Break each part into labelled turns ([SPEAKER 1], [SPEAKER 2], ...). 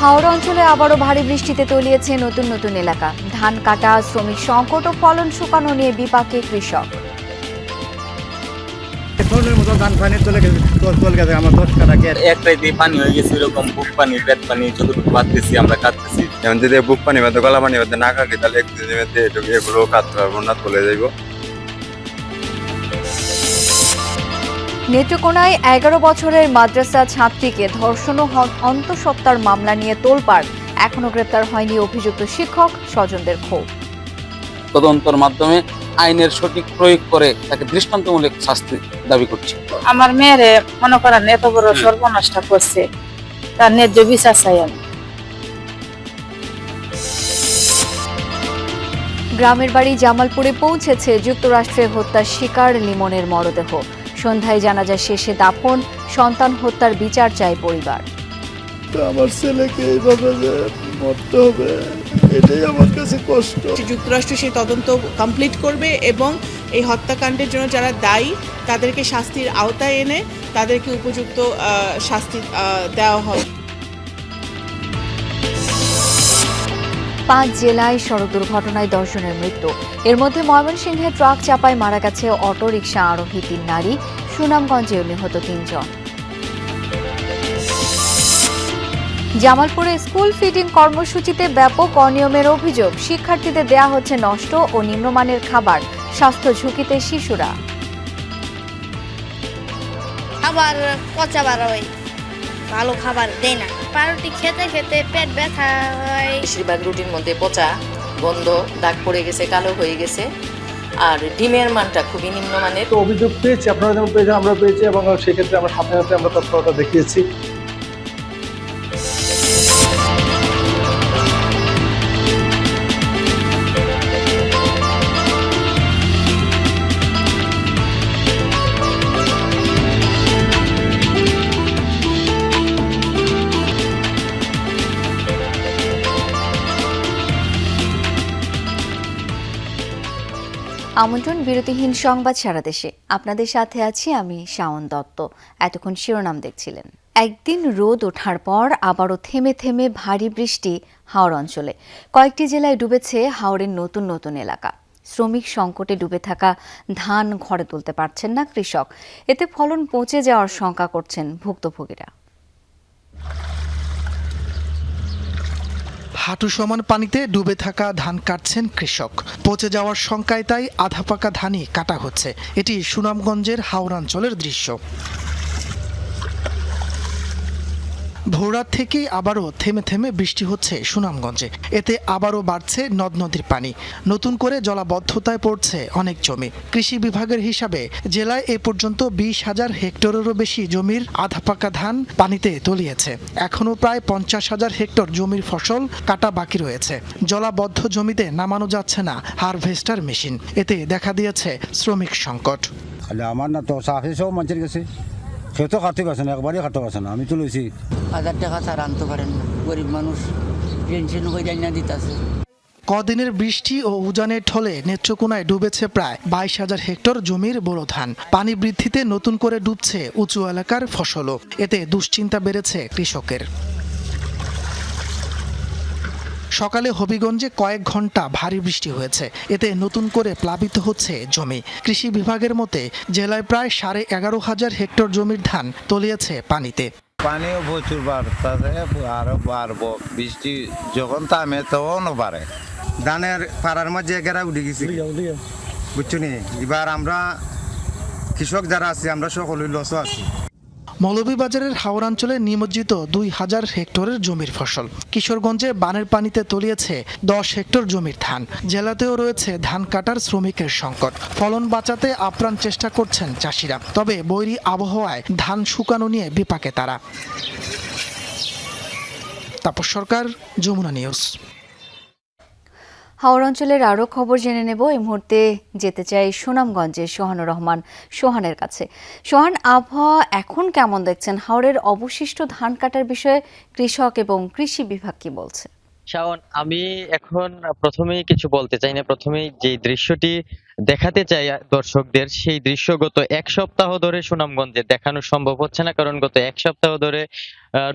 [SPEAKER 1] হাওড়া অঞ্চলে আবারও ভারী বৃষ্টিতে তলিয়েছে নতুন নতুন এলাকা। ধান কাটা, শ্রমিক সংকট ও ফলন শুকানো নিয়ে বিপাকে কৃষক।
[SPEAKER 2] ধান পানি চলে গেছে আমার 10 কাটা
[SPEAKER 3] একটাই দিয়ে পানি হয়ে গেছে, এরকম বুক পানি পেট পানি যতটুকু বাঁধতেছি আমরা কাটতেছি।
[SPEAKER 4] যেমন যদি বুক পানি বাদে গলা পানি বাদে না কাটি তাহলে একটু এগুলো কাটতে পারবো না, চলে যাইব।
[SPEAKER 1] নেত্রকোনায় 11 বছরের মাদ্রাসা ছাত্রীকে ধর্ষণ ও অন্তঃসত্ত্বার মামলা নিয়ে তোলপাড়। এখনো গ্রেপ্তার হয়নি অভিযুক্ত শিক্ষক, স্বজনদের ক্ষোভ।
[SPEAKER 5] তদন্তের মাধ্যমে আইনের সঠিক প্রয়োগ করে তাকে দৃষ্টান্তমূলক শাস্তি দাবি করছে।
[SPEAKER 6] আমার মেয়েরে মনে করেন এত বড় সর্বনাশটা করছে, তার ন্যায্য বিচার চাই আমি।
[SPEAKER 1] গ্রামের বাড়ি জামালপুরে পৌঁছেছে যুক্তরাষ্ট্রে হত্যার শিকার লিমনের মরদেহ। সন্ধ্যায় জানাজা শেষে দাফন, সন্তান হত্যার বিচার চায় পরিবার।
[SPEAKER 7] আমার ছেলেকে এইভাবে যে মরতে হবে, এটাই আমার কাছে কষ্ট।
[SPEAKER 8] যুক্তরাষ্ট্র সেই তদন্ত কমপ্লিট করবে এবং এই হত্যাকাণ্ডের জন্য যারা দায়ী তাদেরকে শাস্তির আওতায় এনে তাদেরকে উপযুক্ত শাস্তি দেওয়া হবে।
[SPEAKER 1] 5 জেলায় সড়ক দুর্ঘটনায় 10 জনের মৃত্যু। এর মধ্যে ময়মনসিংহে ট্রাক চাপায় মারা গেছে অটোরিকশা আরোহী 3 নারী। সুনামগঞ্জেও নিহত 3 জন। জামালপুরে স্কুল ফিডিং কর্মসূচিতে ব্যাপক অনিয়মের অভিযোগ। শিক্ষার্থীদের দেয়া হচ্ছে নষ্ট ও নিম্নমানের খাবার। স্বাস্থ্য ঝুঁকিতে শিশুরা।
[SPEAKER 9] খাবার পচা বার হয়, ভালো খাবার দেয় না। পাউরুটি খেতে খেতে পেট ব্যথা হয়।
[SPEAKER 10] বেশিরভাগ রুটির মধ্যে পচা গন্ধ, দাগ পড়ে গেছে, কালো হয়ে গেছে, আর ডিমের মানটা খুবই নিম্নমানের।
[SPEAKER 11] তো অভিযোগ পেয়েছি, আপনারা যেমন পেয়েছেন আমরা পেয়েছি, এবং সেক্ষেত্রে আমরা সাথে সাথে আমরা তৎপরতা দেখিয়েছি।
[SPEAKER 1] আমন্ত্রণ বিরতিহীন সংবাদ সারা দেশে। আপনাদের সাথে আছি আমি শাওন দত্ত। এতক্ষণ শিরোনাম দেখছিলেন। একদিন রোদ ওঠার পর আবারও থেমে থেমে ভারী বৃষ্টি হাওড় অঞ্চলে। কয়েকটি জেলায় ডুবেছে হাওড়ের নতুন নতুন এলাকা। শ্রমিক সংকটে ডুবে থাকা ধান ঘরে তুলতে পারছেন না কৃষক। এতে ফলন পচে যাওয়ার শঙ্কা করছেন ভুক্তভোগীরা।
[SPEAKER 12] হাঁটু সমান পানিতে ডুবে থাকা ধান কাটছেন কৃষক। পচে যাওয়ার শঙ্কায় তাই আধা পাকা ধানই কাটা হচ্ছে। এটি সুনামগঞ্জের হাওড়াঞ্চলের দৃশ্য। ভোররাত থেকেই আবারও থেমে থেমে বৃষ্টি হচ্ছে সুনামগঞ্জে। এতে আবারও বাড়ছে নদ নদীর পানি। নতুন করে জলাবদ্ধতায় পড়ছে অনেক জমি। কৃষি বিভাগের হিসাবে জেলায় এ পর্যন্ত 20,000 হেক্টরেরও বেশি জমির আধা পাকা ধান পানিতে তলিয়েছে। এখনও প্রায় 50,000 হেক্টর জমির ফসল কাটা বাকি রয়েছে। জলাবদ্ধ জমিতে নামানো যাচ্ছে না হারভেস্টার মেশিন। এতে দেখা দিয়েছে শ্রমিক সংকট।
[SPEAKER 2] আমার না তো সাফে সব মানুষের কাছে কেউ তো কাটতে পারছে না, একবারই কাটতে পারছে না। আমি তো লইছি
[SPEAKER 10] 1000 টাকা ছাড়া আনতে পারেন না, গরিব মানুষ পেনশন হয়ে যায় না দিতেছে।
[SPEAKER 12] কদিনের বৃষ্টি ও উজানের ঢলে নেত্রকোনায় ডুবেছে প্রায় 22,000 হেক্টর জমির বোরো ধান। পানি বৃদ্ধিতে নতুন করে ডুবছে উঁচু এলাকার ফসলও। এতে দুশ্চিন্তা বেড়েছে কৃষকের। সকালে হবিগঞ্জে কয়েক ঘন্টা ভারী বৃষ্টি হয়েছে। এতে নতুন করে প্লাবিত হচ্ছে জমি। কৃষি বিভাগের মতে জেলায় প্রায় 11,500 হেক্টর জমির ধান তলিয়েছে পানিতে।
[SPEAKER 4] পানিও প্রচুর বাড়তেছে, আরো বাড়বো। বৃষ্টি যখন থামে তখন বাড়ে।
[SPEAKER 2] ধানের পাড়ার মাঝে গেরা উঠে গেছি, বুঝছো নি। এবার আমরা কৃষক যারা আছি আমরা সকলেই লসও আছি।
[SPEAKER 12] মৌলভীবাজারের হাওড়াঞ্চলে নিমজ্জিত 2,000 হেক্টরের জমির ফসল। কিশোরগঞ্জে বানের পানিতে তলিয়েছে 10 হেক্টর জমির ধান। জেলাতেও রয়েছে ধান কাটার শ্রমিকের সংকট। ফলন বাঁচাতে আপ্রাণ চেষ্টা করছেন চাষিরা। তবে বৈরী আবহাওয়ায় ধান শুকানো নিয়ে বিপাকে তারা। তাপস সরকার, যমুনা নিউজ।
[SPEAKER 1] হাওড় অঞ্চলের আরও খবর জেনে নেব। এই মুহূর্তে যেতে চাই সুনামগঞ্জের সোহানুর রহমান সোহানের কাছে। সোহান, আবহাওয়া এখন কেমন দেখছেন? হাওড়ের অবশিষ্ট ধান কাটার বিষয়ে কৃষক এবং কৃষি বিভাগ কি বলছে?
[SPEAKER 13] শাওন, আমি এখন প্রথমেই কিছু বলতে চাই না। প্রথমেই যে দৃশ্যটি দেখাতে চাই দর্শকদের সেই দৃশ্য গত এক সপ্তাহ ধরে সুনামগঞ্জে দেখানো সম্ভব হচ্ছে না, কারণ গত এক সপ্তাহ ধরে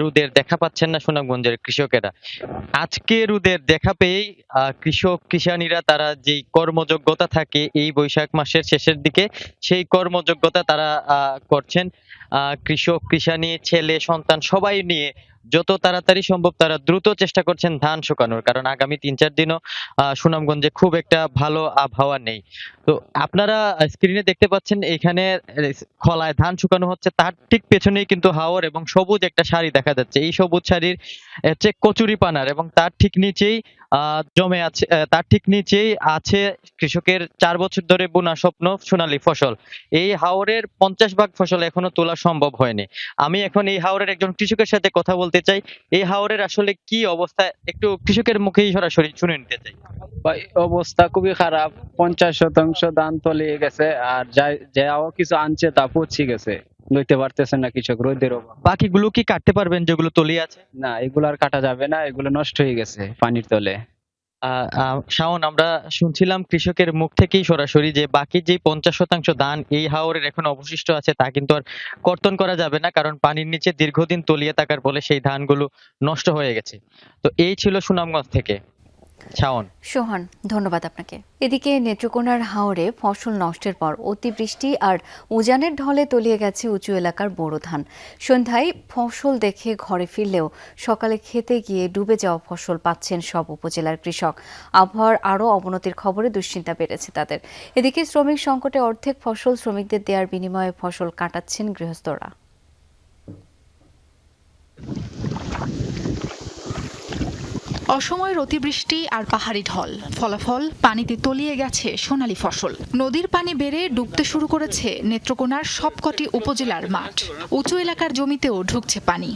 [SPEAKER 13] রোদের দেখা পাচ্ছেন না সুনামগঞ্জের কৃষকেরা। আজকে রোদের দেখা পেয়েই কিষানীরা তারা যেই কর্মযোগ্যতা থাকে এই বৈশাখ মাসের শেষের দিকে, সেই কর্মযোগ্যতা তারা করছেন। কিষানী ছেলে সন্তান সবাই নিয়ে যত তাড়াতাড়ি সম্ভব তারা দ্রুত চেষ্টা করছেন ধান শুকানোর, কারণ আগামী 3-4 দিনও সুনামগঞ্জে খুব একটা ভালো আবহাওয়া নেই। তো আপনারা স্ক্রিনে দেখতে পাচ্ছেন এখানে খলায় ধান শুকানো হচ্ছে, তার ঠিক পেছনেই কিন্তু হাওর এবং সবুজ একটা শাড়ি দেখা যাচ্ছে। এই সবুজ শাড়ির হচ্ছে কচুরি পানার, এবং তার ঠিক নিচেই জমে আছে, তার ঠিক নিচেই আছে কৃষকের 4 বছর ধরে বোনা স্বপ্ন সোনালী ফসল। এই হাওরের 50 ভাগ ফসল এখনো তোলা সম্ভব হয়নি। আমি এখন এই হাওরের একজন কৃষকের সাথে কথা বলতে চাই। এই হাওরের আসলে কি অবস্থা একটু কৃষকের মুখেই সরাসরি শুনে নিতে চাই।
[SPEAKER 14] ভাই অবস্থা খুবই খারাপ, 50% ধান তলিয়ে গেছে, আর যাও কিছু আনছে তা পচে গেছে, লইতে পারতেছে না কৃষক রোদের অভাব।
[SPEAKER 13] বাকিগুলো কি কাটতে পারবেন যেগুলো তলিয়ে আছে?
[SPEAKER 14] না, এগুলো আর কাটা যাবে না, এগুলো নষ্ট হয়ে গেছে পানির তলে।
[SPEAKER 13] শাওন, আমরা শুনছিলাম কৃষকের মুখ থেকেই সরাসরি যে বাকি যে 50% ধান এই হাওরের এখন অবশিষ্ট আছে তা কিন্তু আর কর্তন করা যাবে না, কারণ পানির নিচে দীর্ঘদিন তলিয়ে থাকার ফলে সেই ধানগুলো নষ্ট হয়ে গেছে। তো এই ছিল সুনামগঞ্জ থেকে শাওন।
[SPEAKER 1] সোহান, ধন্যবাদ আপনাকে। এদিকে নেত্রকোনার হাওরে ফসল নষ্টের পর অতিবৃষ্টি আর উজানের ঢলে তলিয়ে গেছে উঁচু এলাকার বোরো ধান। সন্ধ্যায় ফসল দেখে ঘরে ফিরলেও সকালে খেতে গিয়ে ডুবে যাওয়া ফসল পাচ্ছেন সব উপজেলার কৃষক। আবহাওয়ার আরও অবনতির খবরে দুশ্চিন্তা বেড়েছে তাদের। এদিকে শ্রমিক সংকটে অর্ধেক ফসল শ্রমিকদের দেওয়ার বিনিময়ে ফসল কাটাচ্ছেন গৃহস্থরা।
[SPEAKER 15] অসময়ের অতিবৃষ্টি আর পাহাড়ি ঢল, ফলাফল পানিতে তলিয়ে গেছে সোনালী ফসল। নদীর পানি বেড়ে ডুবতে শুরু করেছে নেত্রকোনার সবকটি উপজেলার মাঠ। উঁচু এলাকার জমিতেও ঢুকছে পানি।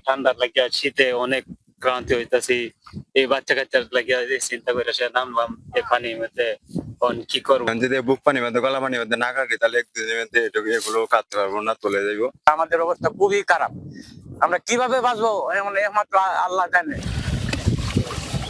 [SPEAKER 3] ঠান্ডার লাগিয়া শীতে অনেক ক্রান্তি হইতাছি, এই বাচ্চা কাচ্চার লাগিয়া চিন্তা করে সে নামলাম এই পানির মধ্যে। কি করবো,
[SPEAKER 2] যদি বুক পানির মধ্যে গলা পানির মধ্যে না কাটি তাহলে এগুলো কাটতে পারবো না, চলে যাইবো।
[SPEAKER 16] আমাদের অবস্থা খুবই খারাপ, আমরা কিভাবে বাঁচবো একমাত্র আল্লাহ জানে।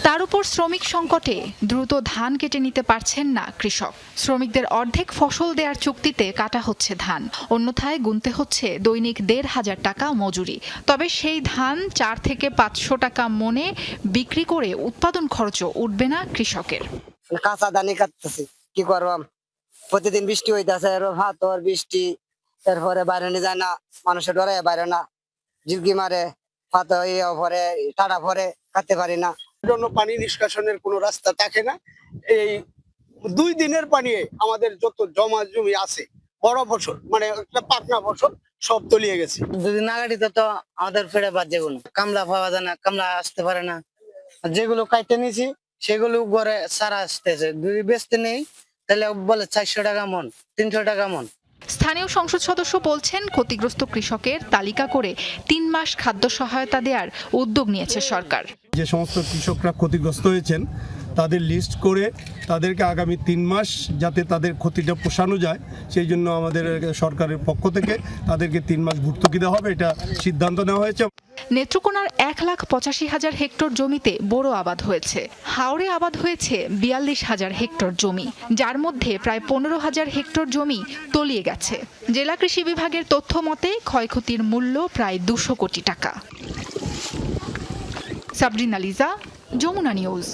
[SPEAKER 15] তার উপর শ্রমিক সংকটে দ্রুত ধান কেটে নিতে পারছেন না কৃষক। শ্রমিকদের অর্ধেক ফসল দেওয়ার চুক্তিতে কাটা হচ্ছে ধান, অন্যথায় গুনতে হচ্ছে দৈনিক 1,500 টাকা মজুরি। তবে সেই ধান 4 থেকে 500 টাকা মনে বিক্রি করে উৎপাদন খরচও উঠবে না কৃষকের।
[SPEAKER 16] কাঁচা ধানই কাটতেছি, কি করবাম, প্রতিদিন বৃষ্টি হইতেছে, হাত বৃষ্টি, এরপরে বাইরে নিয়ে যায় না, মানুষের ডরে বাইরে না, জিলকি মারে, হাত ভরে টাটা ভরে কাটতে পারি না।
[SPEAKER 7] জন্য পানি নিষ্কাশনের কোনো রাস্তা থাকে না। এই 2 দিনের পানি আমাদের যত জমা জমি আছে বড় ফসল মানে একটা পাকনা ফসল সব তলিয়ে গেছে।
[SPEAKER 16] যদি না কাটিতে তো আমাদের ফেরে বাদ যাবো না, কামলা পাওয়া যায় না, কামলা আসতে পারে না। যেগুলো কাটতে নিয়েছি সেগুলো ঘরে সারা আসতেছে, যদি বেচতে নেই তাহলে বলে 400 টাকা মন, 300 টাকা মন।
[SPEAKER 15] স্থানীয় সংসদ সদস্য বলছেন, ক্ষতিগ্রস্ত কৃষকের তালিকা করে 3 মাস খাদ্য সহায়তা দেওয়ার উদ্যোগ নিয়েছে সরকার।
[SPEAKER 7] যে সমস্ত কৃষকরা ক্ষতিগ্রস্ত হয়েছেন তাদের লিস্ট করে তাদেরকে আগামী 3 মাস যাতে তাদের ক্ষতিটা পোষানো যায় সেই জন্য আমাদের সরকারের পক্ষ থেকে তাদেরকে 3 মাস ভর্তুকি দেওয়া হবে, এটা সিদ্ধান্ত নেওয়া হয়েছে।
[SPEAKER 15] নেত্রকোনার 1,85,000 হেক্টর জমিতে বোরো আবাদ হয়েছে। হাওরে আবাদ হয়েছে 42,000 হেক্টর জমি, যার মধ্যে প্রায় 15,000 হেক্টর জমি তলিয়ে গেছে। জেলা কৃষি বিভাগের তথ্য মতে ক্ষয়ক্ষতির মূল্য প্রায় 200 কোটি টাকা। সাবরিনা লিজা, যমুনা নিউজ।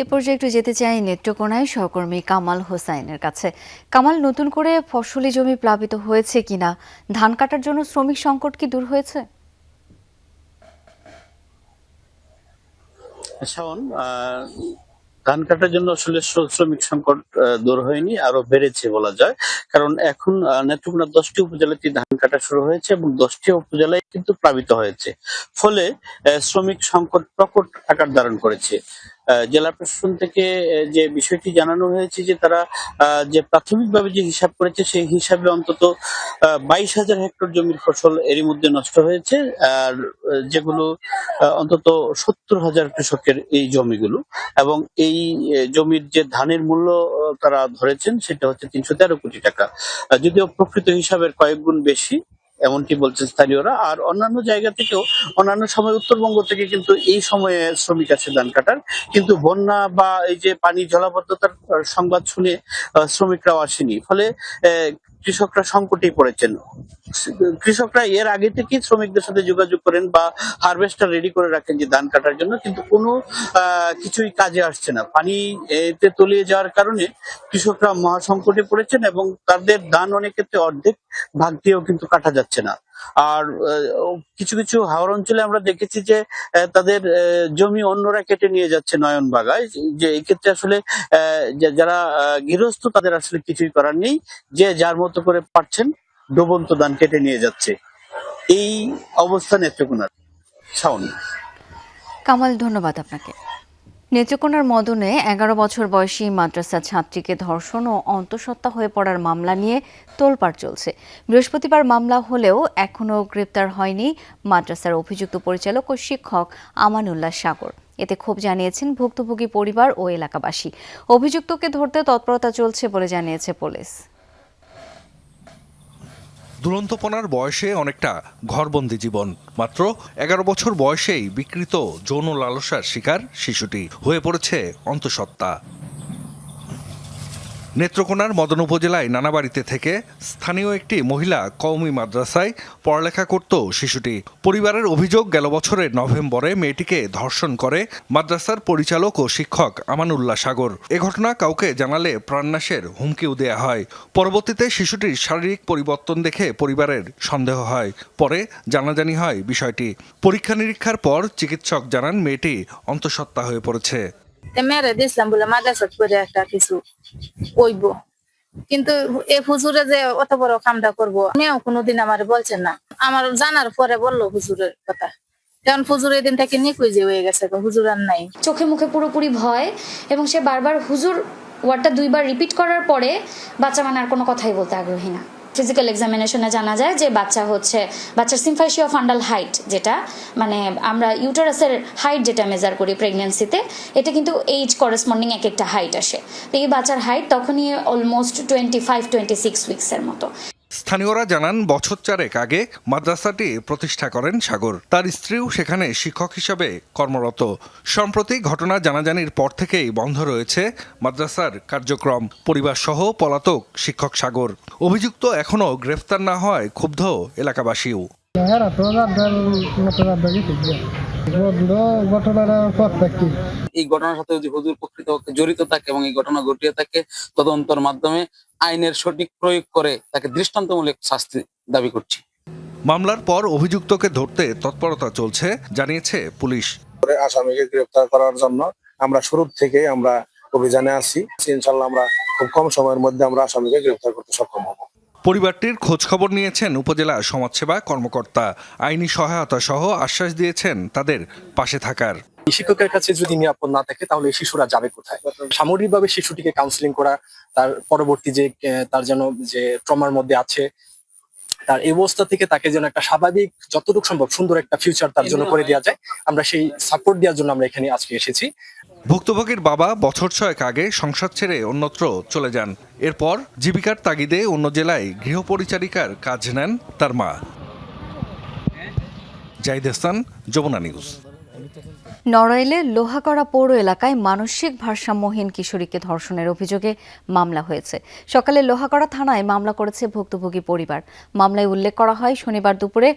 [SPEAKER 1] এ পর্যায়ে একটু যেতে চাই নেত্রকোনায় সহকর্মী কামাল হোসাইনের কাছে। কামাল, নতুন করে ফসলি জমি প্লাবিত হয়েছে কিনা, ধান কাটার জন্য শ্রমিক সংকট কি দূর হয়েছে?
[SPEAKER 17] শাওন, ধান কাটার জন্য আসলে শ্রমিক সংকট দূর হয়নি, আরো বেড়েছে বলা যায়। কারণ এখন নেত্রকোনার 10টি উপজেলাতে ধান কাটা শুরু হয়েছে এবং 10টি উপজেলায় কিন্তু প্লাবিত হয়েছে, ফলে শ্রমিক সংকট প্রকট আকার ধারণ করেছে। জেলা প্রশাসন থেকে যে বিষয়টি জানানো হয়েছে যে তারা যে প্রাথমিকভাবে যে হিসাব করেছে সেই হিসাবে অন্তত 22,000 হেক্টর জমির ফসল এরই মধ্যে নষ্ট হয়েছে, আর যেগুলো অন্তত 70,000 কৃষকের এই জমিগুলো, এবং এই জমির যে ধানের মূল্য তারা ধরেছেন সেটা হচ্ছে 313 কোটি টাকা, যদিও প্রকৃত হিসাবের কয়েক গুণ বেশি। এমনটি বলছেন স্থানীয়রা। আর অন্যান্য জায়গা থেকেও অন্যান্য সময় উত্তরবঙ্গ থেকে কিন্তু এই সময়ে শ্রমিক আছে ধান কাটার, কিন্তু বন্যা বা এই যে পানি জলাবদ্ধতার সংবাদ শুনে শ্রমিকরাও আসেনি, ফলে কৃষকরা সংকটেই পড়েছেন। কৃষকরা এর আগে থেকেই শ্রমিকদের সাথে যোগাযোগ করেন বা হারভেস্টার রেডি করে রাখেন যে ধান কাটার জন্য, কিন্তু কোনো কিছুই কাজে আসছে না। পানি এতে তলিয়ে যাওয়ার কারণে কৃষকরা মহা সংকটে পড়েছেন এবং তাদের ধান অনেক ক্ষেত্রে অর্ধেক ভাগ দিয়েও কিন্তু কাটা যাচ্ছে না। আর কিছু কিছু হাওর অঞ্চলে আমরা দেখেছি যে তাদের জমি অন্যরা কেটে নিয়ে যাচ্ছে নয়ন বাগায়, যে এক্ষেত্রে আসলে যারা গৃহস্থ তাদের আসলে কিছুই করার নেই, যে যার মতো করে পারছেন ডুবন্ত ধান কেটে নিয়ে যাচ্ছে। এই অবস্থা নেত্রকোনার। শাওন।
[SPEAKER 1] কামাল, ধন্যবাদ আপনাকে। নেত্রকোনার মদনে 11 বছর বয়সী মাদ্রাসা ছাত্রীকে ধর্ষণ ও অন্তঃসত্ত্বা হয়ে পড়ার মামলা নিয়ে তোলপাড় চলছে। বৃহস্পতিবার মামলা হলেও এখনও গ্রেপ্তার হয়নি মাদ্রাসার অভিযুক্ত পরিচালক ও শিক্ষক আমানুল্লাহ সাগর। এতে ক্ষোভ জানিয়েছেন ভুক্তভোগী পরিবার ও এলাকাবাসী। অভিযুক্তকে ধরতে তৎপরতা চলছে বলে জানিয়েছে পুলিশ।
[SPEAKER 18] দুরন্তপনার বয়সে অনেকটা ঘরবন্দি জীবন। মাত্র 11 বছর বয়সেই বিকৃত যৌন লালসার শিকার শিশুটি হয়ে পড়েছে অন্তঃসত্ত্বা। নেত্রকোনার মদন উপজেলায় নানাবাড়িতে থেকে স্থানীয় একটি মহিলা কওমি মাদ্রাসায় পড়ালেখা করত শিশুটি। পরিবারের অভিযোগ, গেল বছরের নভেম্বরে মেয়েটিকে ধর্ষণ করে মাদ্রাসার পরিচালক ও শিক্ষক আমানুল্লাহ সাগর। এ ঘটনা কাউকে জানালে প্রাণনাশের হুমকিও দেয়া হয়। পরবর্তীতে শিশুটির শারীরিক পরিবর্তন দেখে পরিবারের সন্দেহ হয়। পরে জানাজানি হয় বিষয়টি। পরীক্ষা নিরীক্ষার পর চিকিৎসক জানান মেয়েটি অন্তঃসত্ত্বা হয়ে পড়েছে।
[SPEAKER 6] মেরে দিয়েছিলাম বলে মাদ্রাসা করে একটা কিছু কইব, কিন্তু এ হুজুরে যে অত বড় কামটা করবো আমিও কোনোদিন আমার বলছেন না। আমার জানার পরে বললো হুজুরের কথা, যেমন হুজুর এদিন থেকে নিকুইজে হয়ে গেছে, হুজুর আর নাই।
[SPEAKER 19] চোখে মুখে পুরোপুরি ভয়, এবং সে বারবার হুজুর ওয়ার্ডটা 2 বার রিপিট করার পরে বাচ্চা মানে আর কোনো কথাই বলতে আগ্রহী না। ফিজিক্যাল এক্সামিনেশনে জানা যায় যে বাচ্চার সিম্ফাইসিয়া ফান্ডাল হাইট, যেটা মানে আমরা ইউটারাসের হাইট যেটা মেজার করি প্রেগন্যান্সিতে, এটা কিন্তু এইজ করেসপন্ডিং এক একটা হাইট আসে। তো এই বাচ্চার হাইট তখনই অলমোস্ট 25-26 উইকসের মতো।
[SPEAKER 18] স্থানীয়রা জানান, বছর 4 আগে মাদ্রাসাটি প্রতিষ্ঠা করেন সাগর। তার স্ত্রীও সেখানে শিক্ষক হিসাবে কর্মরত। সম্প্রতি ঘটনা জানাজানির পর থেকেই বন্ধ রয়েছে মাদ্রাসার কার্যক্রম। পরিবার সহ পলাতক শিক্ষক সাগর। অভিযুক্ত এখনও গ্রেফতার না হয় ক্ষুব্ধ এলাকাবাসীও।
[SPEAKER 5] এই ঘটনার সাথে যদি হুজুর প্রকৃতপক্ষে জড়িত থাকে এবং এই ঘটনা ঘটিয়ে থাকে, তদন্তের মাধ্যমে আইনের সঠিক প্রয়োগ করে তাকে দৃষ্টান্তমূলক শাস্তি দাবি করছি।
[SPEAKER 18] মামলার পর অভিযুক্তকে ধরতে তৎপরতা চলছে জানিয়েছে পুলিশ।
[SPEAKER 11] আসামিকে গ্রেফতার করার জন্য আমরা শুরু থেকে আমরা অভিযানে আছি। ইনশাআল্লাহ আমরা খুব কম সময়ের মধ্যে আমরা আসামিকে গ্রেফতার করতে সক্ষম হব।
[SPEAKER 18] পরিবারটির খোঁজ খবর নিয়েছেন উপজেলা সমাজসেবা কর্মকর্তা। আইনি সহায়তা সহ আশ্বাস দিয়েছেন তাদের পাশে থাকার।
[SPEAKER 11] শিক্ষকের কাছে যদি নিরাপদ না থাকে তাহলে শিশুরা যাবে কোথায়? সামগ্রিকভাবে শিশুটিকে কাউন্সিলিং করা, তার পরবর্তী যে তার যেন যে ট্রমার মধ্যে আছে, তার এই অবস্থা থেকে তাকে যেন একটা স্বাভাবিক, যতটুকু সম্ভব সুন্দর একটা ফিউচার তার জন্য করে দেওয়া যায়, আমরা সেই সাপোর্ট দেওয়ার জন্য আমরা এখানে আজকে এসেছি।
[SPEAKER 18] ভুক্তভোগীর বাবা বছর 6 আগে সংসার ছেড়ে অন্যত্র চলে যান। এরপর জীবিকার তাগিদে অন্য জেলায় গৃহপরিচারিকার কাজ নেন তার মা। জাহিদ হাসান, যমুনা নিউজ।
[SPEAKER 1] নড়াইলে লোহাগড়া পৌর এলাকায় মানসিক ভারসাম্যহীন কিশোরীকে ধর্ষণের অভিযোগে মামলা হয়েছে। সকালে লোহাগড়া থানায় মামলা করেছে ভুক্তভোগী পরিবার। মামলায় উল্লেখ করা হয়, শনিবার দুপুরে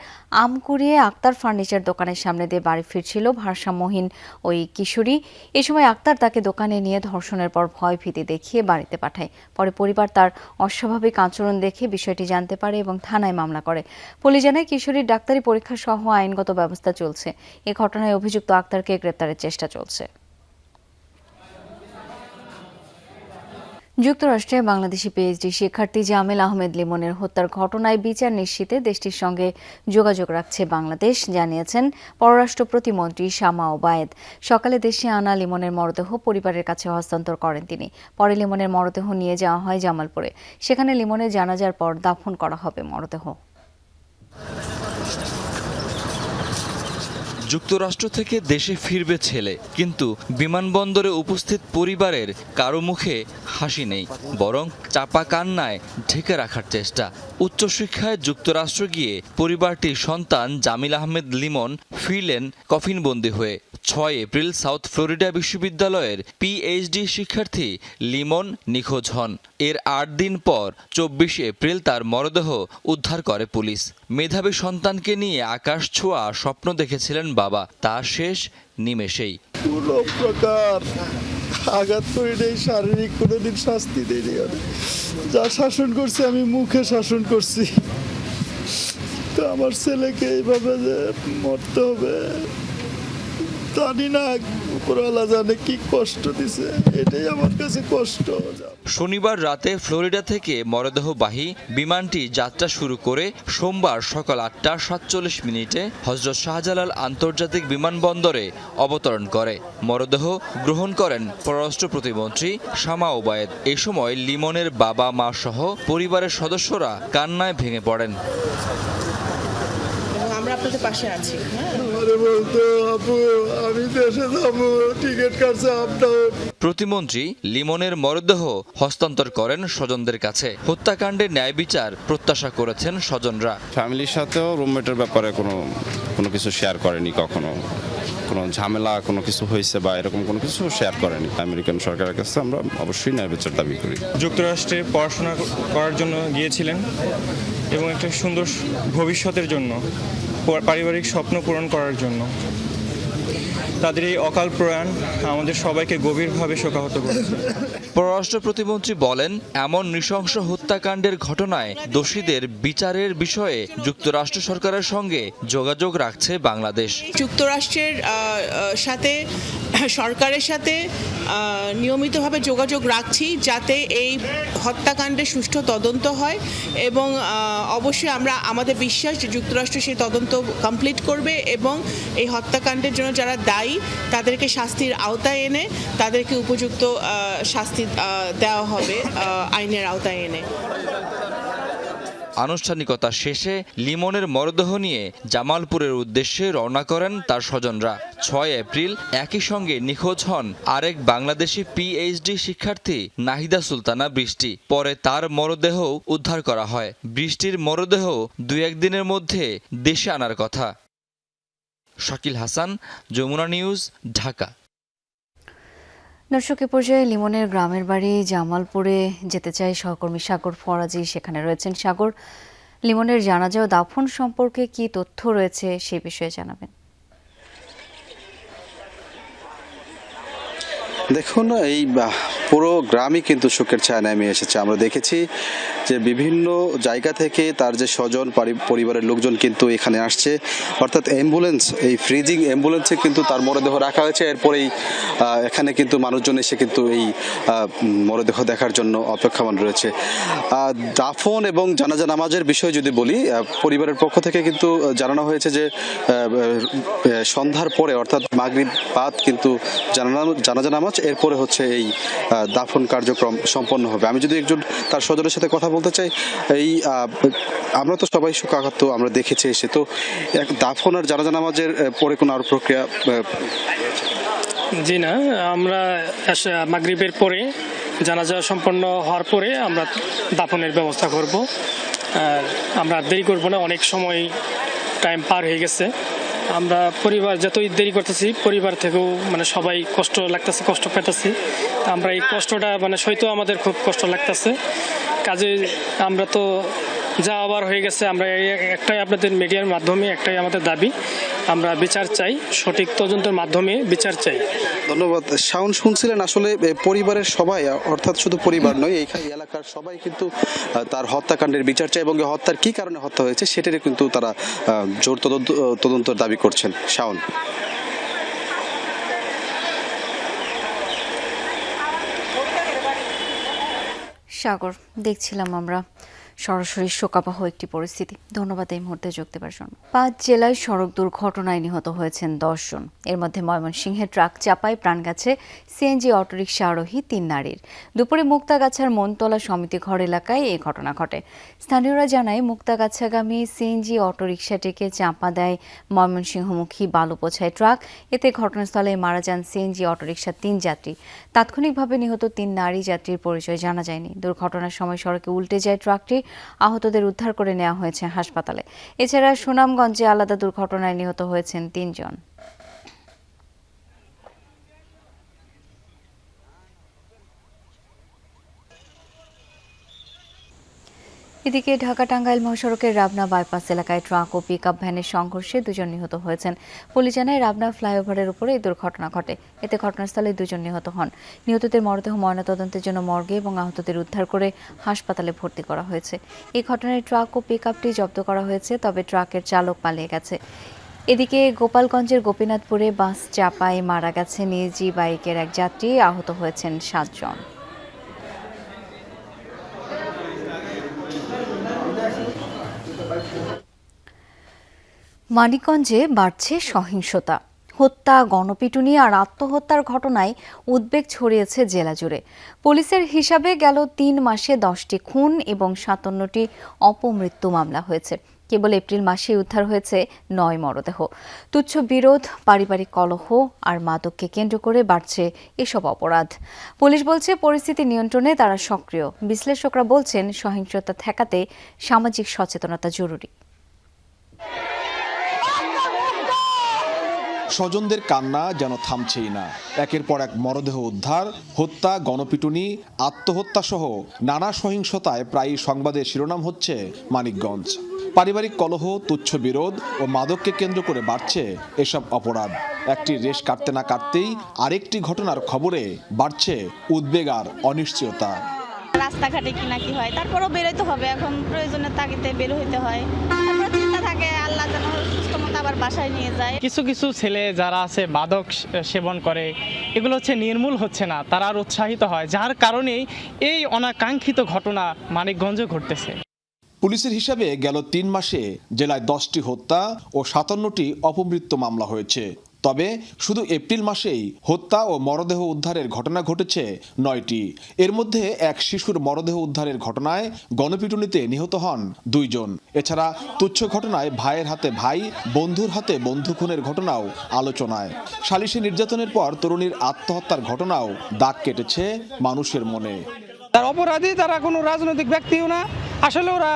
[SPEAKER 1] আম কুড়িয়ে আক্তার ফার্নিচার দোকানের সামনে দিয়ে বাড়ি ফিরছিল ভারসাম্যহীন ওই কিশোরী। এ সময় আক্তার তাকে দোকানে নিয়ে ধর্ষণের পর ভয় ভীতি দেখিয়ে বাড়িতে পাঠায়। পরে পরিবার তার অস্বাভাবিক আচরণ দেখে বিষয়টি জানতে পারে এবং থানায় মামলা করে। পুলিশ জানায়, কিশোরীর ডাক্তারি পরীক্ষা সহ আইনগত ব্যবস্থা চলছে। এ ঘটনায় অভিযুক্ত আক্তারকে গ্রেপ্তারের চেষ্টা চলছে। যুক্তরাষ্ট্রে বাংলাদেশি পিএইচডি শিক্ষার্থী জামিল আহমেদ লিমনের হত্যার ঘটনায় বিচার নিশ্চিতে দেশটির সঙ্গে যোগাযোগ রাখছে বাংলাদেশ, জানিয়েছেন পররাষ্ট্র প্রতিমন্ত্রী শামা ওবায়েদ। সকালে দেশে আনা লিমনের মরদেহ পরিবারের কাছে হস্তান্তর করেন তিনি। পরে লিমনের মরদেহ নিয়ে যাওয়া হয় জামালপুরে। সেখানে লিমনের জানাজার পর দাফন করা হবে মরদেহ।
[SPEAKER 20] যুক্তরাষ্ট্র থেকে দেশে ফিরবে ছেলে, কিন্তু বিমানবন্দরে উপস্থিত পরিবারের কারো মুখে হাসি নেই, বরং চাপা কান্নায় ঢেকে রাখার চেষ্টা। উচ্চশিক্ষায় যুক্তরাষ্ট্র গিয়ে পরিবারটির সন্তান জামিল আহমেদ লিমন ফিরলেন কফিনবন্দি হয়ে। 6 এপ্রিল সাউথ ফ্লোরিডা বিশ্ববিদ্যালয়ের পিএইচডি শিক্ষার্থী লিমন নিখোঁজ হন। এর 8 দিন পর 24 এপ্রিল তার মরদেহ উদ্ধার করে পুলিশ। মেধাবী সন্তানকে নিয়ে আকাশ ছোঁয়া স্বপ্ন দেখেছিলেন বাবা, তা শেষ নিমেষেই।
[SPEAKER 21] কোনো প্রকার আঘাত করে নেই, শারীরিক কোনোদিন শাস্তি দেয়নি। যা শাসন করছে আমি মুখে শাসন করছি, তো আমার ছেলেকে এইভাবে যে মরতে হবে জানি না, উপরওয়ালা জানে কি কষ্ট দিছে, এটাই আমার কাছে কষ্ট।
[SPEAKER 20] শনিবার রাতে ফ্লোরিডা থেকে মরদেহবাহী বিমানটি যাত্রা শুরু করে সোমবার সকাল 8:47 হযরত শাহজালাল আন্তর্জাতিক বিমানবন্দরে অবতরণ করে। মরদেহ গ্রহণ করেন পররাষ্ট্র প্রতিমন্ত্রী শামা ওবায়েদ। এ সময় লিমনের বাবা মা সহ পরিবারের সদস্যরা কান্নায় ভেঙে পড়েন।
[SPEAKER 8] আমরা আপনাদের পাশে আছি।
[SPEAKER 21] আমি দেশে যাবো, টিকিট কাটছে আপনার।
[SPEAKER 20] প্রতিমন্ত্রী লিমনের মরদেহ হস্তান্তর করেন স্বজনদের কাছে। হত্যাকাণ্ডের ন্যায় বিচার প্রত্যাশা করেছেন স্বজনরা।
[SPEAKER 22] ফ্যামিলির সাথেও রুমমেটের ব্যাপারে কোনো কিছু শেয়ার করেনি, কখনো কোনো ঝামেলা কোনো কিছু হয়েছে বা এরকম কোনো কিছু শেয়ার করেনি। আমেরিকান সরকারের কাছে আমরা অবশ্যই ন্যায় বিচার দাবি করি।
[SPEAKER 23] যুক্তরাষ্ট্রে পড়াশোনা করার জন্য গিয়েছিলেন এবং একটা সুন্দর ভবিষ্যতের জন্য, পারিবারিক স্বপ্ন পূরণ করার জন্য। তাদের এই অকাল প্রয়াণ আমাদের সবাইকে গভীরভাবে শোকাহত করেছে।
[SPEAKER 20] পররাষ্ট্র প্রতিমন্ত্রী বলেন, এমন নৃশংস হত্যাকাণ্ডের ঘটনায় দোষীদের বিচারের বিষয়ে যুক্তরাষ্ট্র সরকারের সঙ্গে যোগাযোগ রাখছে বাংলাদেশ।
[SPEAKER 8] যুক্তরাষ্ট্রের সাথে সরকারের সাথে নিয়মিতভাবে যোগাযোগ রাখছি যাতে এই হত্যাকাণ্ডের সুষ্ঠু তদন্ত হয়, এবং অবশ্যই আমাদের বিশ্বাস যে যুক্তরাষ্ট্র সেই তদন্ত কমপ্লিট করবে এবং এই হত্যাকাণ্ডের জন্য যারা দায়ী তাদেরকে শাস্তির আওতায় এনে তাদেরকে উপযুক্ত শাস্তি দেওয়া হবে আইনের আওতায় এনে।
[SPEAKER 20] আনুষ্ঠানিকতা শেষে লিমনের মরদেহ নিয়ে জামালপুরের উদ্দেশ্যে রওনা করেন তার স্বজনরা। 6 এপ্রিল একই সঙ্গে নিখোঁজ হন আরেক বাংলাদেশি পিএইচডি শিক্ষার্থী নাহিদা সুলতানা বৃষ্টি। পরে তার মরদেহ উদ্ধার করা হয়। বৃষ্টির মরদেহ 2-1 দিনের মধ্যে দেশে আনার কথা। শাকিল হাসান, যমুনা নিউজ, ঢাকা।
[SPEAKER 1] দর্শক, এ পর্যায়ে লিমনের গ্রামের বাড়ি জামালপুরে যেতে চাই সহকর্মী সাগর ফরাজি, সেখানে রয়েছেন। সাগর, লিমনের জানাজা ও দাফন সম্পর্কে কি তথ্য রয়েছে সেই বিষয়ে জানাবেন।
[SPEAKER 24] দেখুন, এই পুরো গ্রামই কিন্তু শোকের ছায়া নেমে এসেছে। আমরা দেখেছি যে বিভিন্ন জায়গা থেকে তার যে স্বজন পরিবারের লোকজন কিন্তু এখানে আসছে, অর্থাৎ অ্যাম্বুলেন্স, এই ফ্রিজিং অ্যাম্বুলেন্সে কিন্তু তার মরদেহ রাখা হয়েছে। এরপরেই এখানে কিন্তু মানুষজন এসে কিন্তু এই মরদেহ দেখার জন্য অপেক্ষমান রয়েছে। দাফন এবং জানাজা নামাজের বিষয় যদি বলি, পরিবারের পক্ষ থেকে কিন্তু জানানো হয়েছে যে সন্ধ্যার পরে অর্থাৎ মাগরিব বাদ কিন্তু জানাজা নামাজ, এরপরে হচ্ছে এই দাফন কার্যক্রম সম্পন্ন হবে। আমি যদি একজন তার স্বজনের সাথে কথা বলতে চাই, এই আমরা তো সবাই শোকাহত, আমরা দেখেছি এসে, তো দাফন আর জানাজা নামাজের পরে কোনো আরো প্রক্রিয়া?
[SPEAKER 25] জি না, আমরা মাগরিবের পরে জানাজা সম্পন্ন হওয়ার পরে আমরা দাফনের ব্যবস্থা করব। আমরা দেরি করব না, অনেক সময় টাইম পার হয়ে গেছে। আমরা পরিবার যতই দেরি করতেছি, পরিবার থেকেও সবাই কষ্ট লাগতেছে, কষ্ট পেতেছি। আমরা এই কষ্টটা সইতো আমাদের খুব কষ্ট লাগতেছে। কাজে আমরা তো যা আবার হয়ে গেছে, আমরা একটাই আপনাদের মিডিয়ার মাধ্যমে একটাই আমাদের দাবি, আমরা বিচার চাই, সঠিক তদন্তের মাধ্যমে বিচার চাই।
[SPEAKER 24] ধন্যবাদ। শাওন, শুনছিলেন আসলে পরিবারের সবাই, অর্থাৎ শুধু পরিবার নয়, এই এলাকার সবাই কিন্তু তার হত্যাকাণ্ডের বিচার চায় এবং হত্যার কি কারণে হত্যা হয়েছে সেটারই কিন্তু তারা জোর তদন্তের দাবি করছেন। শাওন।
[SPEAKER 1] সাগর, দেখছিলাম আমরা সরাসরি শোকাবহ একটি পরিস্থিতি। ধন্যবাদ এই মুহূর্তে যুক্ত দেবার জন্য। 5 জেলায় সড়ক দুর্ঘটনায় নিহত হয়েছেন 10 জন। এর মধ্যে ময়মনসিংহের ট্রাক চাপায় প্রাণ গেছে সিএনজি অটোরিকশা আরোহী 3 নারীর। দুপুরে মুক্তাগাছার মনতলা সমিতি ঘর এলাকায় এই ঘটনা ঘটে। স্থানীয়রা জানায় মুক্তাগাছাগামী সিএনজি অটোরিকশাটিকে চাপা দেয় ময়মনসিংহমুখী বালু বোঝাই ট্রাক। এতে ঘটনাস্থলে মারা যান সিএনজি অটোরিকশার 3 যাত্রী। তাৎক্ষণিকভাবে নিহত 3 নারী যাত্রীর পরিচয় জানা যায়নি। দুর্ঘটনার সময় সড়কে উল্টে যায় ট্রাকটি। আহতদের উদ্ধার করে নেওয়া হয়েছে হাসপাতালে। এছাড়া সুনামগঞ্জে আলাদা দুর্ঘটনায় নিহত হয়েছেন 3 জন। এদিকে ঢাকা টাঙ্গাইল মহাসড়কের রাবনা বাইপাস এলাকায় ট্রাক ও পিকআপ ভ্যানের সংঘর্ষে 2 জন নিহত হয়েছেন। পুলিশ জানায় রাবনা ফ্লাইওভারের উপরে এই দুর্ঘটনা ঘটে। এতে ঘটনাস্থলে 2 জন নিহত হন। নিহতদের মরদেহ ময়নাতদন্তের জন্য মর্গে এবং আহতদের উদ্ধার করে হাসপাতালে ভর্তি করা হয়েছে। এই ঘটনায় ট্রাক ও পিকআপটি জব্দ করা হয়েছে, তবে ট্রাকের চালক পালিয়ে গেছে। এদিকে গোপালগঞ্জের গোপীনাথপুরে বাস চাপায় মারা গেছে নিজি বাইকের এক যাত্রী। আহত হয়েছেন 7 জন। মানিকগঞ্জে বাড়ছে সহিংসতা। হত্যা, গণপিটুনি আর আত্মহত্যার ঘটনায় উদ্বেগ ছড়িয়েছে জেলা জুড়ে। পুলিশের হিসাবে গেল 3 মাসে 10টি খুন এবং 57টি অপমৃত্যু মামলা হয়েছে। কেবল এপ্রিল মাসে উদ্ধার হয়েছে 9 মরদেহ। তুচ্ছ বিরোধ, পারিবারিক কলহ আর মাদককে কেন্দ্র করে বাড়ছে এসব অপরাধ। পুলিশ বলছে পরিস্থিতি নিয়ন্ত্রণে তারা সক্রিয়। বিশ্লেষকরা বলছেন সহিংসতা ঠেকাতে সামাজিক সচেতনতা জরুরি।
[SPEAKER 4] স্বজনদের কান্না যেন থামছেই না। একের পর এক মরদেহ উদ্ধার, হত্যা, গণপিটুনি, আত্মহত্যা সহ নানা সহিংসতায় প্রায়ই সংবাদের শিরোনাম হচ্ছে মানিকগঞ্জ। পারিবারিক কলহ, তুচ্ছ বিরোধ ও মাদককে কেন্দ্র করে বাড়ছে এসব অপরাধ। একটি রেশ কাটতে না কাটতেই আরেকটি ঘটনার খবরে বাড়ছে উদ্বেগ আর অনিশ্চয়তা।
[SPEAKER 9] রাস্তাঘাটে কি না কি হয়, তারপরও বেরোতে হবে। এখন প্রয়োজনের তাগিদে বের হইতে হয়। তারপর চিন্তা থাকে আল্লাহ যেন সুস্থ মতো আবার বাসায় নিয়ে যায়।
[SPEAKER 10] কিছু কিছু ছেলে যারা আছে মাদক সেবন করে, এগুলো হচ্ছে নির্মূল হচ্ছে না, তারা আর উৎসাহিত হয়, যার কারণেই এই অনাকাঙ্ক্ষিত ঘটনা মানিকগঞ্জে ঘটতেছে।
[SPEAKER 4] পুলিশের হিসাবে গেল 3 মাসে জেলায় 10টি হত্যা ও 57টি অপমৃত্যু মামলা হয়েছে। তবে শুধু এপ্রিল মাসেই হত্যা ও মরদেহ উদ্ধারের ঘটনা ঘটেছে 9টি। এর মধ্যে এক শিশুর মরদেহ উদ্ধারের ঘটনায় গণপিটুনিতে নিহত হন 2 জন। এছাড়া তুচ্ছ ঘটনায় ভাইয়ের হাতে ভাই, বন্ধুর হাতে বন্ধু খুনের ঘটনাও আলোচনায়। সালিশি নির্যাতনের পর তরুণীর আত্মহত্যার ঘটনাও দাগ কেটেছে মানুষের মনে।
[SPEAKER 10] তার অপরাধী তারা কোনো রাজনৈতিক ব্যক্তিও না, আসলে ওরা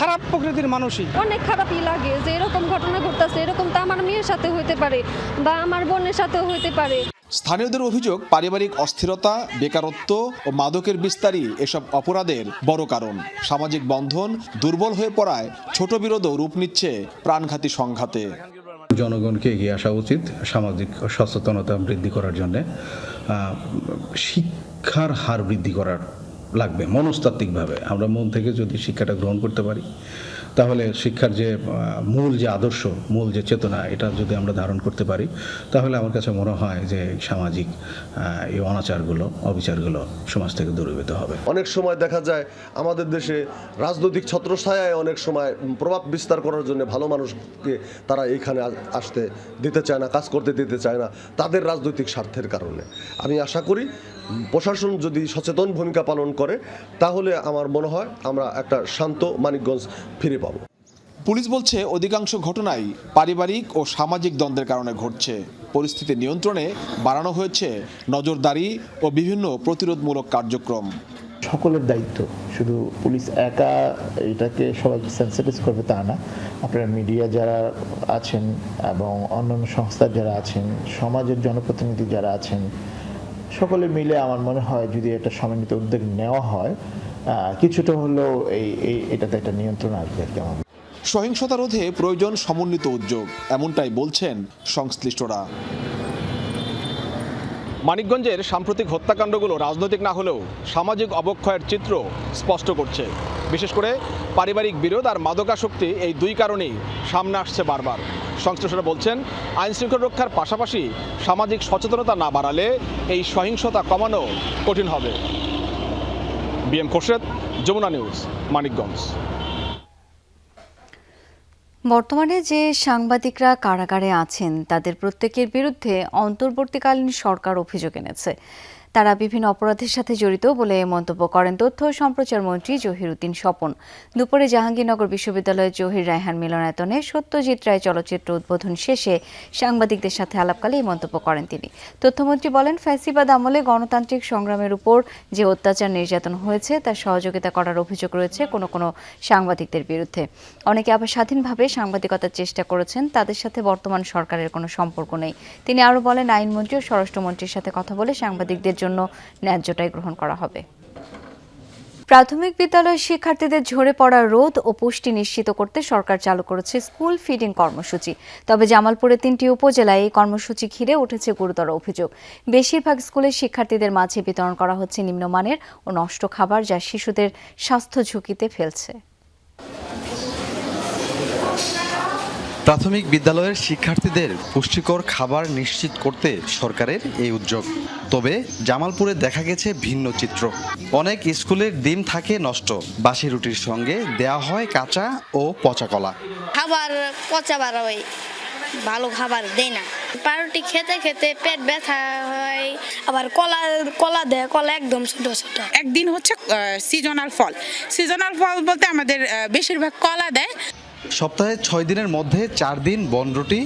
[SPEAKER 10] খারাপ প্রকৃতির মানুষই।
[SPEAKER 12] অনেক খারাপই লাগে যে এরকম ঘটনা ঘটতেছে। এরকম তো আমার মেয়ের সাথে হইতে পারে বা আমার বোনের সাথেও হইতে পারে।
[SPEAKER 4] স্থানীয়দের অভিযোগ, পারিবারিক অস্থিরতা, বেকারত্ব ও মাদকের বিস্তারই এসব অপরাধের বড় কারণ। সামাজিক বন্ধন দুর্বল হয়ে পড়ায় ছোট বিরোধও রূপ নিচ্ছে প্রাণঘাতী সংঘাতে।
[SPEAKER 14] জনগণকে এগিয়ে আসা উচিত সামাজিক সচেতনতা বৃদ্ধি করার জন্য। শিক্ষার হার বৃদ্ধি করার লাগবে মনস্তাত্ত্বিকভাবে। আমরা মন থেকে যদি শিক্ষাটা গ্রহণ করতে পারি, তাহলে শিক্ষার যে মূল যে আদর্শ, মূল যে চেতনা, এটা যদি আমরা ধারণ করতে পারি, তাহলে আমার কাছে মনে হয় যে সামাজিক এই অনাচারগুলো, অবিচারগুলো সমাজ থেকে দূরীভূত হবে।
[SPEAKER 26] অনেক সময় দেখা যায় আমাদের দেশে রাজনৈতিক ছত্রছায়ায় অনেক সময় প্রভাব বিস্তার করার জন্য ভালো মানুষকে তারা এইখানে আসতে দিতে চায় না, কাজ করতে দিতে চায় না, তাদের রাজনৈতিক স্বার্থের কারণে। আমি আশা করি প্রশাসন যদি সচেতন ভূমিকা পালন করে, তাহলে আমার মনে হয় আমরা একটা শান্ত মানিকগঞ্জ ফিরে পাব।
[SPEAKER 4] পুলিশ বলছে অধিকাংশ ঘটনাই পারিবারিক ও সামাজিক দ্বন্দ্বের কারণে ঘটছে। পরিস্থিতি নিয়ন্ত্রণে বাড়ানো হয়েছে নজরদারি ও বিভিন্ন প্রতিরোধমূলক কার্যক্রম।
[SPEAKER 27] সকলের দায়িত্ব, শুধু পুলিশ একা এটাকে সবাইকে সেন্সিটাইজ করবে তা না। আপনারা মিডিয়া যারা আছেন এবং অন্যান্য সংস্থার যারা আছেন, সমাজের জনপ্রতিনিধি যারা আছেন, সকলে মিলে আমার মনে হয় যদি একটা সমন্বিত উদ্যোগ নেওয়া হয়, কিছুটা হলেও এটাতে একটা নিয়ন্ত্রণ আসবে। কেমন
[SPEAKER 4] সহিংসতা রোধে প্রয়োজন সমন্বিত উদ্যোগ, এমনটাই বলছেন সংশ্লিষ্টরা। মানিকগঞ্জের সাম্প্রতিক হত্যাকাণ্ডগুলো রাজনৈতিক না হলেও সামাজিক অবক্ষয়ের চিত্র স্পষ্ট করছে। বিশেষ করে পারিবারিক বিরোধ আর মাদকাসক্তি, এই 2 কারণেই সামনে আসছে বারবার। সংশ্লিষ্টরা বলছেন আইন শৃঙ্খলা রক্ষার পাশাপাশি সামাজিক সচেতনতা না বাড়ালে এই সহিংসতা কমানো কঠিন হবে। BM Khorshed, Jamuna news, Manikganj.
[SPEAKER 1] বর্তমানে যে সাংবাদিকরা কারাগারে আছেন তাদের প্রত্যেকের বিরুদ্ধে অন্তর্বর্তীকালীন সরকার অভিযোগ এনেছে। তারা বিভিন্ন অপরাধের সাথে জড়িত বলে মন্তব্য করেন তথ্য ও সম্প্রচার মন্ত্রী জহিরুদ্দিন স্বপন। দুপুরে জাহাঙ্গীরনগর বিশ্ববিদ্যালয়ের জহির রায়হান মিলনায়তনে সত্যজিৎ রায় চলচ্চিত্র উদ্বোধন শেষে সাংবাদিকদের সাথে আলাপকালে এই মন্তব্য করেন তিনি। তথ্যমন্ত্রী বলেন, ফ্যাসিবাদ আমলে গণতান্ত্রিক সংগ্রামের উপর যে অত্যাচার নির্যাতন হয়েছে তার সহযোগিতা করার অভিযোগ রয়েছে কোনো কোনো সাংবাদিকদের বিরুদ্ধে। অনেকে আবার স্বাধীনভাবে সাংবাদিকতার চেষ্টা করেছেন, তাদের সাথে বর্তমান সরকারের কোনো সম্পর্ক নেই। তিনি আরও বলেন, আইনমন্ত্রী ও স্বরাষ্ট্রমন্ত্রীর সাথে কথা বলে সাংবাদিকদের জন্য ন্যায্যটাই গ্রহণ করা হবে। প্রাথমিক বিদ্যালয়ের শিক্ষার্থীদের ঝরে পড়া রোদ ও পুষ্টি নিশ্চিত করতে সরকার চালু করেছে স্কুল ফিডিং কর্মসূচি। তবে জামালপুরের 3টি উপজেলায় এই কর্মসূচি ঘিরে উঠেছে গুরুতর অভিযোগ। বেশিরভাগ স্কুলের শিক্ষার্থীদের মাঝে বিতরণ করা হচ্ছে নিম্নমানের ও নষ্ট খাবার, যা শিশুদের স্বাস্থ্য ঝুঁকিতে ফেলছে।
[SPEAKER 2] প্রাথমিক বিদ্যালয়ের শিক্ষার্থীদের পুষ্টিকর খাবার নিশ্চিত করতে সরকারের এই উদ্যোগ। তবে জামালপুরে দেখা গেছে ভিন্ন চিত্র। অনেক স্কুলের ডিম থাকে নষ্ট, বাসি রুটির সঙ্গে দেওয়া হয় কাঁচা ও পচা কলা।
[SPEAKER 3] খাবার পচা বার হয়, ভালো খাবার দেয় না। পাউরুটি খেতে খেতে পেট ব্যথা হয়, আবার কলা দেয়, কলা একদম ছোট ছোট।
[SPEAKER 7] একদিন হচ্ছে সিজনাল ফল বলতে আমাদের বেশিরভাগ কলা দেয়।
[SPEAKER 2] সপ্তাহে 6 দিনের মধ্যে 4 দিন বনরুটি,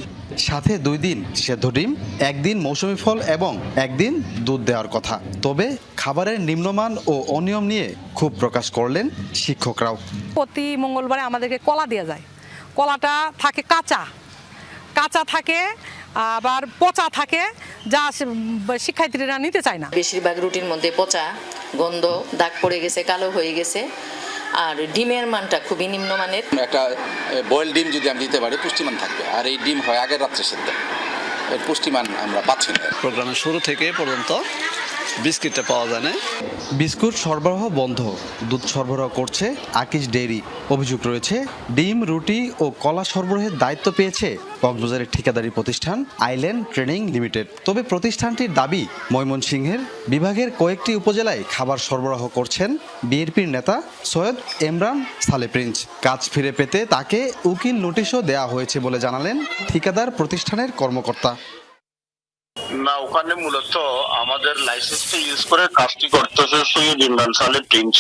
[SPEAKER 2] সাথে 2 দিন সেদ্ধ ডিম, 1 দিন মৌসুমি ফল এবং 1 দিন দুধ দেওয়ার কথা। তবে খাবারের নিম্নমান ও অনিয়ম নিয়ে ক্ষোভ প্রকাশ করলেন শিক্ষকরাও।
[SPEAKER 13] প্রতি মঙ্গলবারে আমাদেরকে কলা দেওয়া যায়। কলাটা থাকে কাঁচা থাকে, আবার পচা থাকে, যা শিক্ষার্থীরা নিতে চায় না।
[SPEAKER 15] বেশিরভাগ রুটির মধ্যে পচা, গন্ধ, দাগ পড়ে গেছে, কালো হয়ে গেছে। আর ডিমের মানটা খুবই নিম্নমানের।
[SPEAKER 16] একটা বয়েল ডিম যদি আমি দিতে পারি পুষ্টিমান থাকবে, আর এই ডিম হয় আগের রাত্রে সেদ্ধ, এর পুষ্টিমান আমরা পাচ্ছি না।
[SPEAKER 17] প্রোগ্রামের শুরু থেকে পর্যন্ত বিস্কিটটা পাওয়া যায় না।
[SPEAKER 2] বিস্কুট সরবরাহ বন্ধ, দুধ সরবরাহ করছে আকিজ ডেইরি। অভিযোগ রয়েছে ডিম, রুটি ও কলা সরবরাহের দায়িত্ব পেয়েছে কক্সবাজারের ঠিকাদারি প্রতিষ্ঠান আইল্যান্ড ট্রেনিং লিমিটেড। তবে প্রতিষ্ঠানটির দাবি, ময়মনসিংহের বিভাগের কয়েকটি উপজেলায় খাবার সরবরাহ করছেন বিএনপির নেতা সৈয়দ এমরান সালে প্রিন্স। কাজ ফিরে পেতে তাকে উকিল নোটিশও দেওয়া হয়েছে বলে জানালেন ঠিকাদার প্রতিষ্ঠানের কর্মকর্তা।
[SPEAKER 28] না, ওখানে মূলত আমাদের লাইসেন্সটা ইউজ করে কাজটি করতেছে সৈয়দ ইমরান সালে প্রিন্স।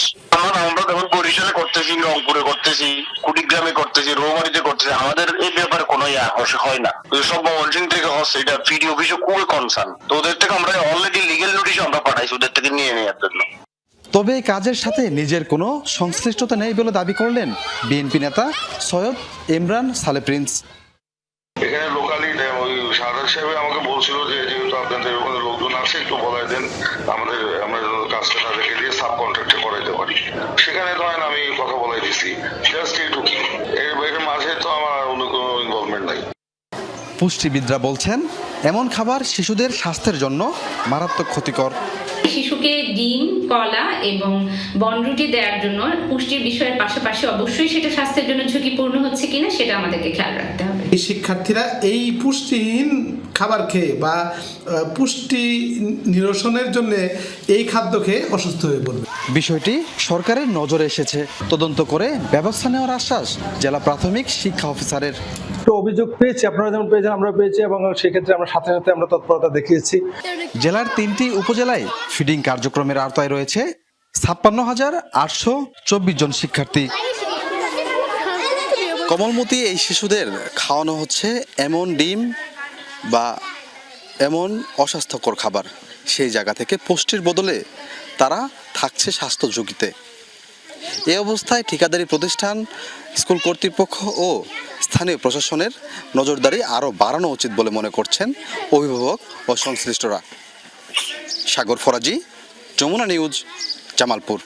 [SPEAKER 28] আমরা যেমন বরিশালে করতেছি, রংপুরে করতেছি, কুড়িগ্রামে করতেছি, রৌমারীতে করতেছি, আমাদের এই ব্যাপারে কোনো হয় না। সব ময়মনসিংহ থেকে হচ্ছে, এটা পিডি অফিসে খুবই কনসার্ন। তো ওদের থেকে আমরা অলরেডি লিগেল নোটিশ আমরা পাঠাইছি ওদের থেকে নিয়ে নেওয়ার জন্য।
[SPEAKER 2] তবে এই কাজের সাথে নিজের কোনো সংশ্লিষ্টতা নেই বলে দাবি করলেন বিএনপি নেতা সৈয়দ ইমরান সালে প্রিন্স।
[SPEAKER 28] এখানে লোকালি ওই সারদার সাহেব আমাকে বলছিল যে যেহেতু আপনাদের ওখানে লোকজন আছে একটু বলাই দেন, আমরা কাজটা তাদেরকে দিয়ে সাব কন্ট্রাক্টে করাইতে পারি। সেখানে ধরেন আমি কথা বলাই দিছি, জাস্ট এইটুকুই। এর মাঝে তো আমার অন্য কোনো ইনভলভমেন্ট নাই।
[SPEAKER 2] পুষ্টিবিদরা বলছেন এমন খাবার শিশুদের স্বাস্থ্যের জন্য মারাত্মক ক্ষতিকর।
[SPEAKER 29] শিশুকে ডিম, কলা এবং বনরুটি দেওয়ার জন্য পুষ্টির বিষয়ের পাশাপাশি অবশ্যই সেটা স্বাস্থ্যের জন্য ঝুঁকিপূর্ণ হচ্ছে কিনা সেটা আমাদেরকে খেয়াল রাখতে হবে।
[SPEAKER 30] এই শিক্ষার্থীরা এই পুষ্টিহীন খাবার খেয়ে বা পুষ্টি নিরসনের জন্য এই খাদ্য খেয়ে অসুস্থ হয়ে পড়বে।
[SPEAKER 2] বিষয়টি সরকারের নজরে এসেছে, তদন্ত করে ব্যবস্থা নেওয়ার আশ্বাস জেলা প্রাথমিক শিক্ষা অফিসারের।
[SPEAKER 31] অভিযোগ পেয়েছি, আপনারা যেমন পেয়েছেন আমরা পেয়েছি, এবং সেক্ষেত্রে আমরা সাথে সাথে আমরা তৎপরতা দেখিয়েছি।
[SPEAKER 2] জেলার 3টি উপজেলায় ফিডিং কার্যক্রমের আওতায় রয়েছে 56,824 জন শিক্ষার্থী। কমলমতি এই শিশুদের খাওয়ানো হচ্ছে এমন ডিম বা এমন অস্বাস্থ্যকর খাবার, সেই জায়গা থেকে পুষ্টির বদলে তারা থাকছে স্বাস্থ্য ঝুঁকিতে। এই অবস্থায় ঠিকাদারি প্রতিষ্ঠান, স্কুল কর্তৃপক্ষ ও স্থানীয় প্রশাসনের নজরদারি আরও বাড়ানো উচিত বলে মনে করছেন অভিভাবক ও সংশ্লিষ্টরা। সাগর ফরাজি, যমুনা নিউজ, জামালপুর।